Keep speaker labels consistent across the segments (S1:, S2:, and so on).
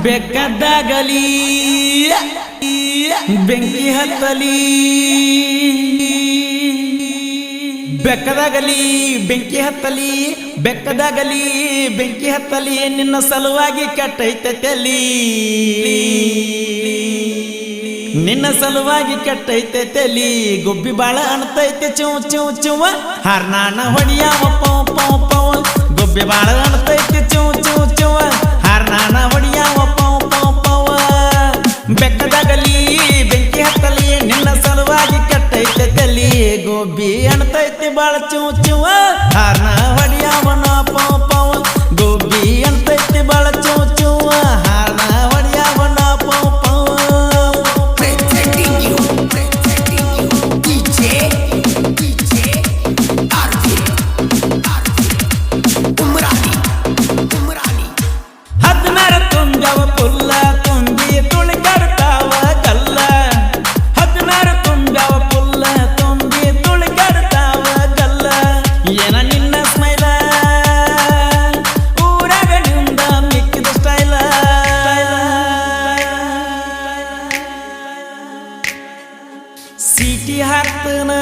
S1: ಬೆಕ್ಕದಾಗಲಿ ಬೆಂಕಿ ಹತ್ತಲಿ ಬೆಕ್ಕದಾಗಲಿ ಬೆಂಕಿ ಹತ್ತಲಿ ಬೆಕ್ಕದಾಗಲಿ ಬೆಂಕಿ ಹತ್ತಲಿ ನಿನ್ನ ಸಲುವಾಗಿ ಕೆಟ್ಟೈತೆ ತಲಿ ನಿನ್ನ ಸಲುವಾಗಿ ಕೆಟ್ಟೈತೆ ತಲಿ ಗುಬ್ಬಿ ಬಾಳ ಅಣತೈತೆ ಚೂ ಚೂ ಚೂವ ಹಾರ್ನಾಣ ಹೊಡಿಯಾವ ಪೌ ಪೌ ಪೌ ಗುಬ್ಬಿ ಬಾಳ ಅಣತೈತೆ ಚೂ ಚೂ ಚೂವ ಹಾರ್ನಾಣ ಹೊಡಿಯಾವ ಪೌ ಪೌ ಪೌ ಬೆಕ್ಕದಾಗಲಿ ಬೆಂಕಿ ಹತ್ತಲಿ ನಿನ್ನ ಸಲುವಾಗಿ ಕೆಟ್ಟೈತೆ ತಲಿ ಗುಬ್ಬಿ ಅಣತೈತೆ ಬಾಳ ಚೂ ಚೂವ ಹಾರ್ನ ಹೊಡಿಯಾವನ ಪೌ ಪೌ ಗುಬ್ಬಿ ಅಣತೈತೆ ಬಾಳ ಚೂ ಚೂವ ಹಾರ್ನ ಹೊಡಿಯಾವನ ಪೌ ಪೌ ಸೀಟಿ ಹಾಕ್ತನ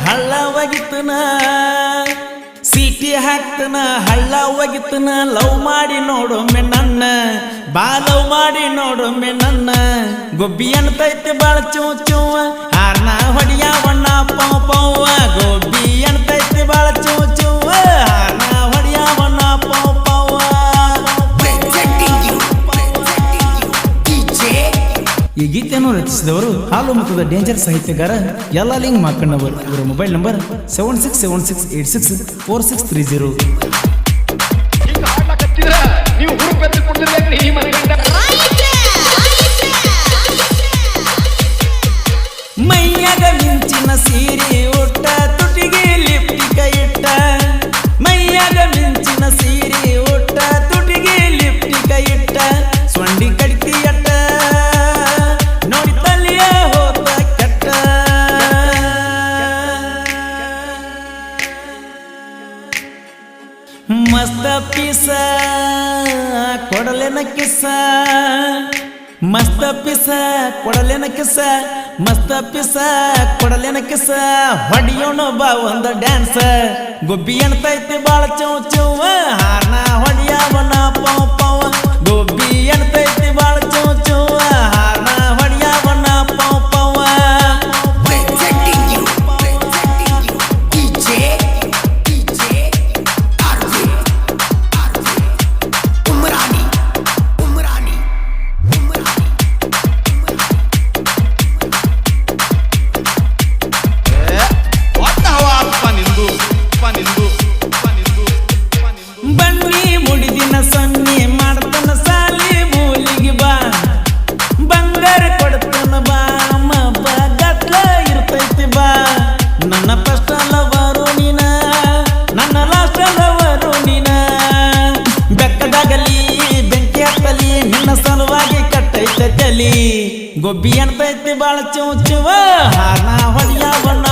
S1: ಹಳ್ಳ ಒಗಿತನ ಸೀಟಿ ಹಾಕ್ತನ ಹಳ್ಳ ಒಗಿತನ ಲವ್ ಮಾಡಿ ನೋಡೊಮ್ಮೆ ನನ್ನ ಬಾ ಲವ್ ಮಾಡಿ ನೋಡೊಮ್ಮೆ ನನ್ನ ಗೊಬ್ಬಿ ಅಣ್ತೈತೆ ಬಾಳ ಚೂ ಚೂವ ಹಾರ್ನ ಹೊಡಿಯಾವಣ್ಣ ಪೌ ಪೌವ ಗೊಬ್ಬಿ ಅಣ್ತೈತೆ ಬಾಳ ಚೂ ಚೂವ ಹಾರ್ನ ಹೊಡಿಯಾವಣ್ಣ ಪೌ ಪೌವ ಈ ಗೀತೆಯನ್ನು ರಚಿಸಿದವರು ಹಾಲು ಮುಖದ ಡೇಂಜರ್ ಸಾಹಿತ್ಯಗಾರ ಯಲ್ಲಾಲಿಂಗ್ ಮಾಕಣ್ಣವರು. ಇವರ ಮೊಬೈಲ್ ನಂಬರ್ 7676864630. ಮೈಯಾಗ ಮಿಂಚಿನ ಸೀರೆ ಉಟ್ಟ ತುಟಿಗೆ ಲಿಪ್ಟಿಕ ಇಟ್ಟ ಮೈಯಾಗ ಮಿಂಚಿನ ಸೀರೆ ಉಟ್ಟ ತುಟಿಗೆ ಲಿಪ್ಟಿಕ ಇಟ್ಟ ಸೊಂಡಿ ಕಡಿತಿ ಅಟ್ಟ ಮಸ್ತ ಪಿಸ ಕೊಡಲೆನ ಕಿಸ ಮಸ್ತ ಪಿಸ ಕೊಡಲೆನ ಕಿಸ ಮಸ್ತ ಪಿಸ ಕೊಡಲೆನ ಕಿಸ ಹೊಡಿಯೋಣ ಬಾ ಒಂದ ಡ್ಯಾನ್ಸ್ ಗೊಬ್ಬಿ ಅಣ್ತೈತಿ ಬಾಳ ಚೌ ಚೌವ ಹಾರ್ನ ಹೊಡಿಯಾವನ ಪೌ ಪೌ ಗೊಬ್ಬಿ ಅಣ್ತೈತಿ ಬಾಳ ಚೌ ಚೌವ ಹಾರ್ನ ಹೊಡಿಯಾವನ ಪೌ ಪೌ ಬನ್ನಿ ಮುಡಿದಿನ ಸನ್ನಿ ಮಾಡ್ತನ ಸಾಲಿ ಮೂಲಿಗೆ ಬಾ ಬಂಗಾರ ಕೊಡ್ತನ ಬಾ ಮಬ್ಬ ಗತ್ಲ ಇರ್ತೈತಿ ಬಾ ನನ್ನ ಫಸ್ಟ್ ಲವರು ನೀನ ನನ್ನ ಲಾಸ್ಟ್ ಲವರು ನೀನ ಬೆಕ್ಕದಾಗಲಿ ಬೆಂಕಿ ಹತ್ತಲಿ ನಿನ್ನ ಸಲುವಾಗಿ ಕಟ್ಟೈತೆ ತಲಿ ಗೊಬ್ಬಿ ಅಣ್ತೈತಿ ಬಾಳ ಚೂ ಚೂವ ಹಾರ್ನ ಹೊಡಿಯಾವಣ್ಣ